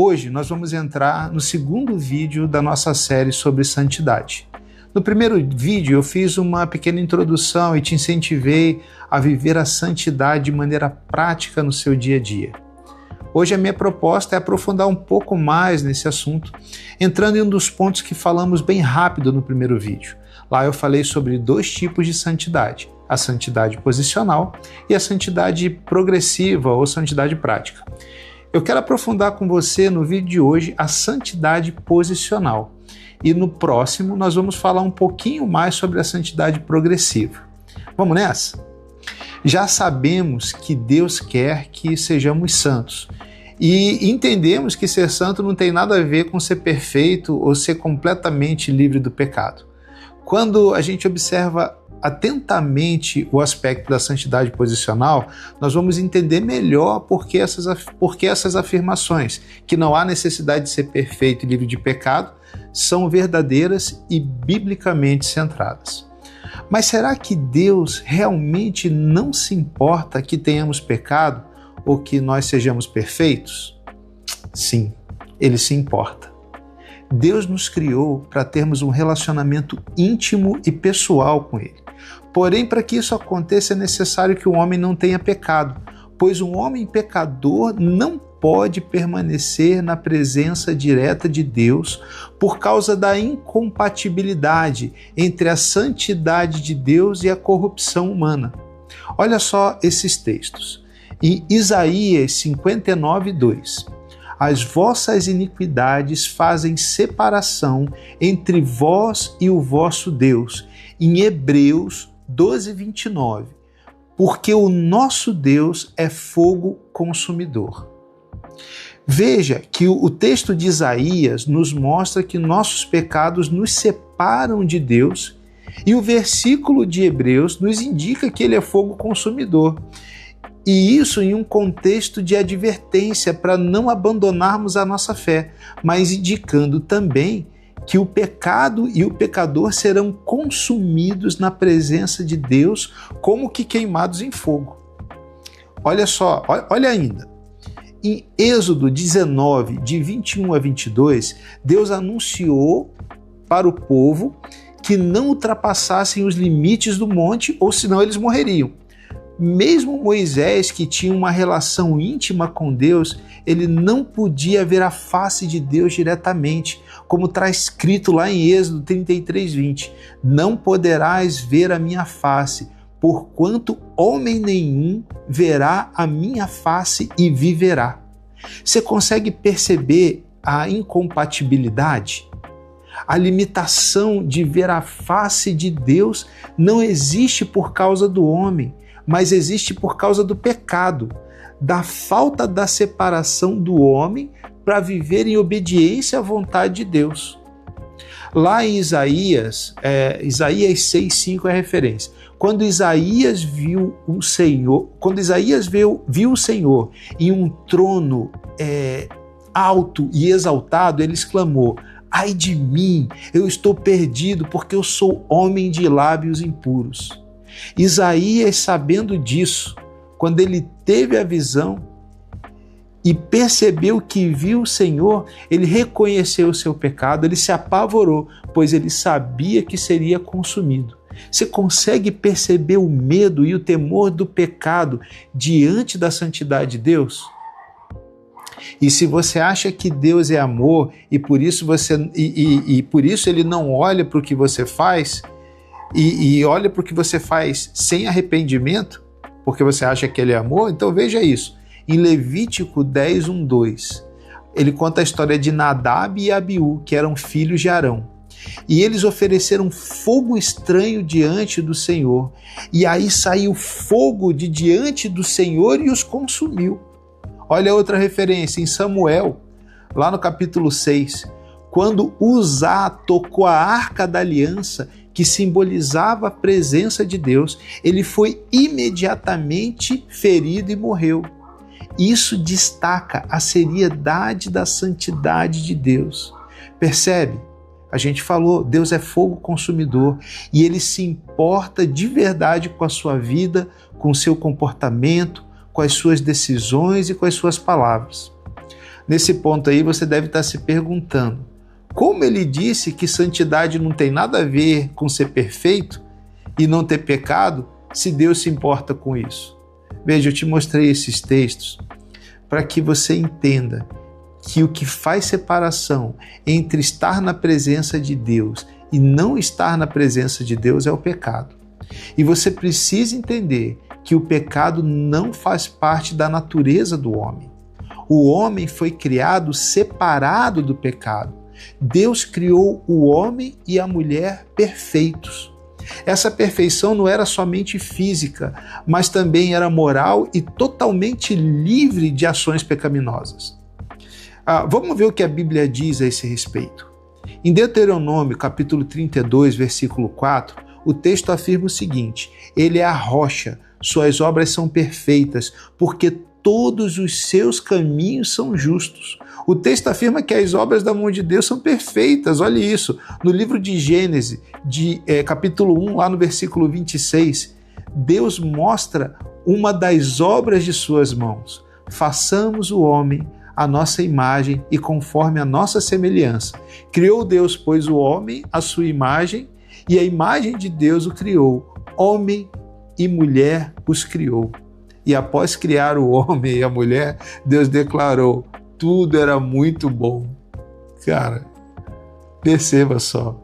Hoje nós vamos entrar no segundo vídeo da nossa série sobre santidade. No primeiro vídeo eu fiz uma pequena introdução e te incentivei a viver a santidade de maneira prática no seu dia a dia. Hoje a minha proposta é aprofundar um pouco mais nesse assunto, entrando em um dos pontos que falamos bem rápido no primeiro vídeo. Lá eu falei sobre dois tipos de santidade, a santidade posicional e a santidade progressiva ou santidade prática. Eu quero aprofundar com você no vídeo de hoje a santidade posicional e no próximo nós vamos falar um pouquinho mais sobre a santidade progressiva. Vamos nessa? Já sabemos que Deus quer que sejamos santos e entendemos que ser santo não tem nada a ver com ser perfeito ou ser completamente livre do pecado. Quando a gente observa atentamente o aspecto da santidade posicional, nós vamos entender melhor por que essas afirmações, que não há necessidade de ser perfeito e livre de pecado, são verdadeiras e biblicamente centradas. Mas será que Deus realmente não se importa que tenhamos pecado ou que nós sejamos perfeitos? Sim, Ele se importa. Deus nos criou para termos um relacionamento íntimo e pessoal com Ele. Porém, para que isso aconteça, é necessário que o homem não tenha pecado, pois um homem pecador não pode permanecer na presença direta de Deus por causa da incompatibilidade entre a santidade de Deus e a corrupção humana. Olha só esses textos. Em Isaías 59:2. As vossas iniquidades fazem separação entre vós e o vosso Deus. Em Hebreus 12:29. Porque o nosso Deus é fogo consumidor. Veja que o texto de Isaías nos mostra que nossos pecados nos separam de Deus e o versículo de Hebreus nos indica que ele é fogo consumidor. E isso em um contexto de advertência para não abandonarmos a nossa fé, mas indicando também que o pecado e o pecador serão consumidos na presença de Deus como que queimados em fogo. Olha só, olha ainda. Em Êxodo 19, de 21 a 22, Deus anunciou para o povo que não ultrapassassem os limites do monte, ou senão eles morreriam. Mesmo Moisés, que tinha uma relação íntima com Deus, ele não podia ver a face de Deus diretamente, como está escrito lá em Êxodo 33:20. Não poderás ver a minha face, porquanto homem nenhum verá a minha face e viverá. Você consegue perceber a incompatibilidade? A limitação de ver a face de Deus não existe por causa do homem, mas existe por causa do pecado, da falta da separação do homem para viver em obediência à vontade de Deus. Lá em Isaías 6:5 é a referência. Quando Isaías viu o Senhor em um trono alto e exaltado, ele exclamou: ai de mim, eu estou perdido, porque eu sou homem de lábios impuros. Isaías, sabendo disso, quando ele teve a visão e percebeu que viu o Senhor, ele reconheceu o seu pecado, ele se apavorou, pois ele sabia que seria consumido. Você consegue perceber o medo e o temor do pecado diante da santidade de Deus? E se você acha que Deus é amor e por isso por isso ele não olha para o que você faz e olha para o que você faz sem arrependimento, porque você acha que ele é amor, então veja isso. Em Levítico 10:1-2, ele conta a história de Nadab e Abiú, que eram filhos de Arão. E eles ofereceram fogo estranho diante do Senhor. E aí saiu fogo de diante do Senhor e os consumiu. Olha outra referência, em Samuel, lá no capítulo 6, quando Uzá tocou a arca da aliança, que simbolizava a presença de Deus, ele foi imediatamente ferido e morreu. Isso destaca a seriedade da santidade de Deus. Percebe? A gente falou, Deus é fogo consumidor e Ele se importa de verdade com a sua vida, com o seu comportamento, com as suas decisões e com as suas palavras. Nesse ponto aí você deve estar se perguntando, como ele disse que santidade não tem nada a ver com ser perfeito e não ter pecado, se Deus se importa com isso? Veja, eu te mostrei esses textos para que você entenda que o que faz separação entre estar na presença de Deus e não estar na presença de Deus é o pecado. E você precisa entender que o pecado não faz parte da natureza do homem. O homem foi criado separado do pecado. Deus criou o homem e a mulher perfeitos. Essa perfeição não era somente física, mas também era moral e totalmente livre de ações pecaminosas. Vamos ver o que a Bíblia diz a esse respeito. Em Deuteronômio, capítulo 32, versículo 4, o texto afirma o seguinte: ele é a rocha, suas obras são perfeitas, porque todos os seus caminhos são justos. O texto afirma que as obras da mão de Deus são perfeitas, olha isso. No livro de Gênesis, capítulo 1, lá no versículo 26, Deus mostra uma das obras de suas mãos. Façamos o homem a nossa imagem e conforme a nossa semelhança. Criou Deus, pois, o homem à sua imagem, e a imagem de Deus o criou. Homem e mulher os criou. E após criar o homem e a mulher, Deus declarou: tudo era muito bom. Cara, perceba só.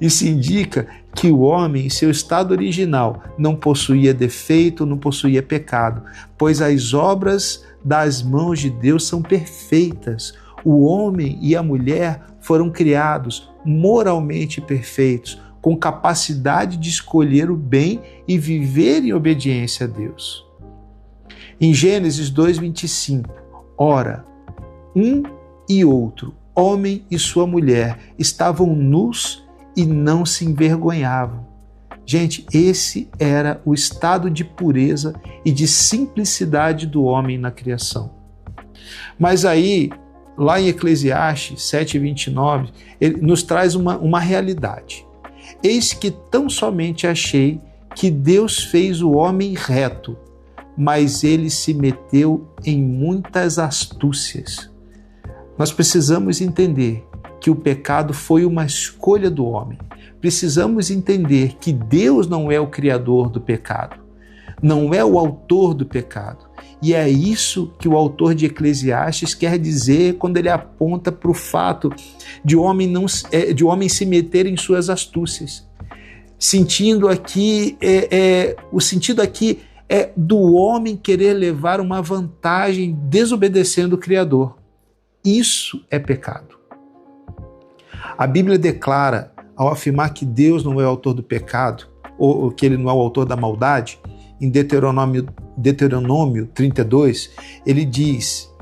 Isso indica que o homem, em seu estado original, não possuía defeito, não possuía pecado, pois as obras das mãos de Deus são perfeitas. O homem e a mulher foram criados moralmente perfeitos, com capacidade de escolher o bem e viver em obediência a Deus. Em Gênesis 2:25, ora, um e outro, homem e sua mulher, estavam nus e não se envergonhavam. Gente, esse era o estado de pureza e de simplicidade do homem na criação. Mas aí, lá em Eclesiastes 7:29, ele nos traz uma realidade. Eis que tão somente achei que Deus fez o homem reto, mas ele se meteu em muitas astúcias. Nós precisamos entender que o pecado foi uma escolha do homem. Precisamos entender que Deus não é o criador do pecado, não é o autor do pecado. E é isso que o autor de Eclesiastes quer dizer quando ele aponta para o fato de o homem se meter em suas astúcias. O sentido aqui é do homem querer levar uma vantagem desobedecendo o Criador. Isso é pecado. A Bíblia declara, ao afirmar que Deus não é o autor do pecado, ou que ele não é o autor da maldade, em Deuteronômio 32, ele diz: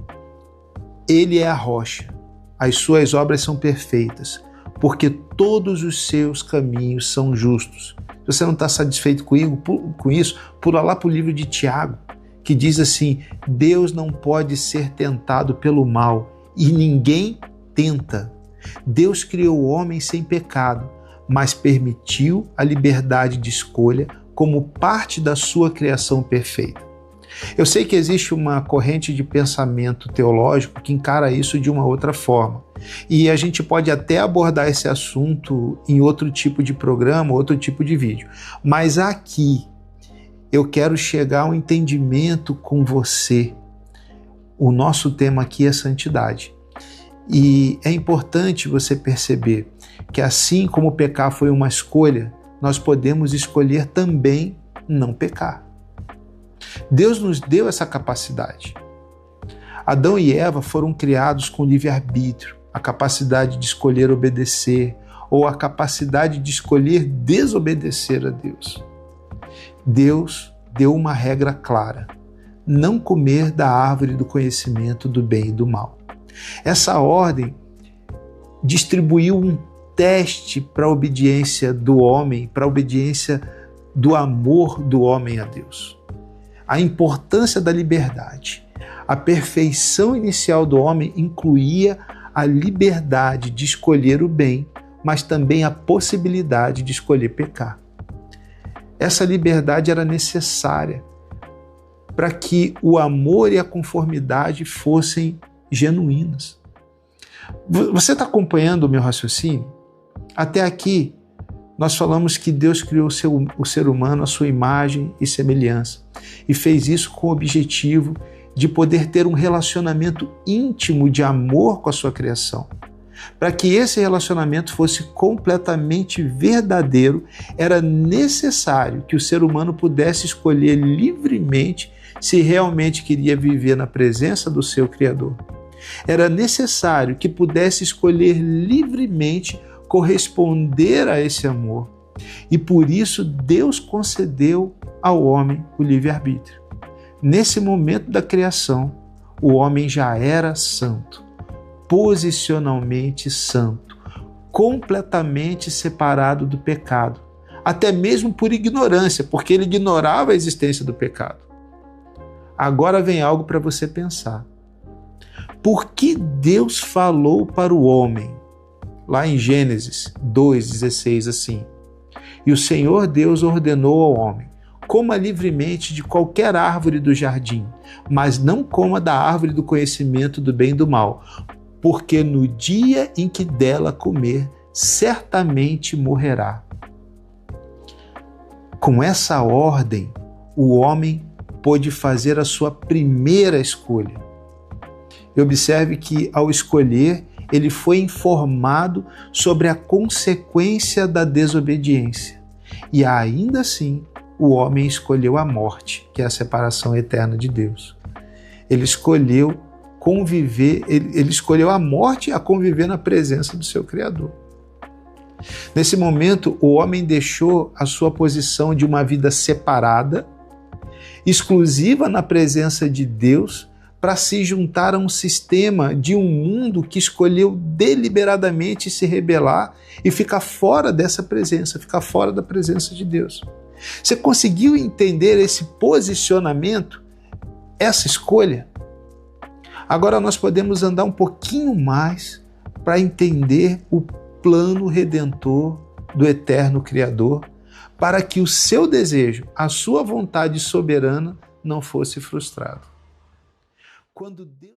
ele é a rocha, as suas obras são perfeitas, porque todos os seus caminhos são justos. Se você não está satisfeito com isso, pula lá para o livro de Tiago, que diz assim: Deus não pode ser tentado pelo mal, e ninguém tenta. Deus criou o homem sem pecado, mas permitiu a liberdade de escolha como parte da sua criação perfeita. Eu sei que existe uma corrente de pensamento teológico que encara isso de uma outra forma. E a gente pode até abordar esse assunto em outro tipo de programa, outro tipo de vídeo. Mas aqui eu quero chegar a um entendimento com você. O nosso tema aqui é santidade. E é importante você perceber que assim como pecar foi uma escolha, nós podemos escolher também não pecar. Deus nos deu essa capacidade. Adão e Eva foram criados com livre-arbítrio, a capacidade de escolher obedecer ou a capacidade de escolher desobedecer a Deus. Deus deu uma regra clara: não comer da árvore do conhecimento do bem e do mal. Essa ordem distribuiu um teste para a obediência do homem, para a obediência do amor do homem a Deus. A importância da liberdade. A perfeição inicial do homem incluía a liberdade de escolher o bem, mas também a possibilidade de escolher pecar. Essa liberdade era necessária para que o amor e a conformidade fossem genuínas. Você está acompanhando o meu raciocínio? Até aqui, nós falamos que Deus criou o ser humano à sua imagem e semelhança e fez isso com o objetivo de poder ter um relacionamento íntimo de amor com a sua criação. Para que esse relacionamento fosse completamente verdadeiro, era necessário que o ser humano pudesse escolher livremente se realmente queria viver na presença do seu Criador. Era necessário que pudesse escolher livremente corresponder a esse amor. E por isso Deus concedeu ao homem o livre-arbítrio. Nesse momento da criação, o homem já era santo, posicionalmente santo, completamente separado do pecado, até mesmo por ignorância, porque ele ignorava a existência do pecado. Agora vem algo para você pensar. Por que Deus falou para o homem, lá em Gênesis 2,16, assim: "E o Senhor Deus ordenou ao homem: coma livremente de qualquer árvore do jardim, mas não coma da árvore do conhecimento do bem e do mal, porque no dia em que dela comer, certamente morrerá." Com essa ordem, o homem pôde fazer a sua primeira escolha. E observe que, ao escolher, ele foi informado sobre a consequência da desobediência. E ainda assim, o homem escolheu a morte, que é a separação eterna de Deus. Ele escolheu conviver, ele escolheu a morte a conviver na presença do seu Criador. Nesse momento, o homem deixou a sua posição de uma vida separada, exclusiva na presença de Deus, para se juntar a um sistema de um mundo que escolheu deliberadamente se rebelar e ficar fora dessa presença, ficar fora da presença de Deus. Você conseguiu entender esse posicionamento, essa escolha? Agora nós podemos andar um pouquinho mais para entender o plano redentor do eterno Criador, para que o seu desejo, a sua vontade soberana, não fosse frustrado. Quando Deus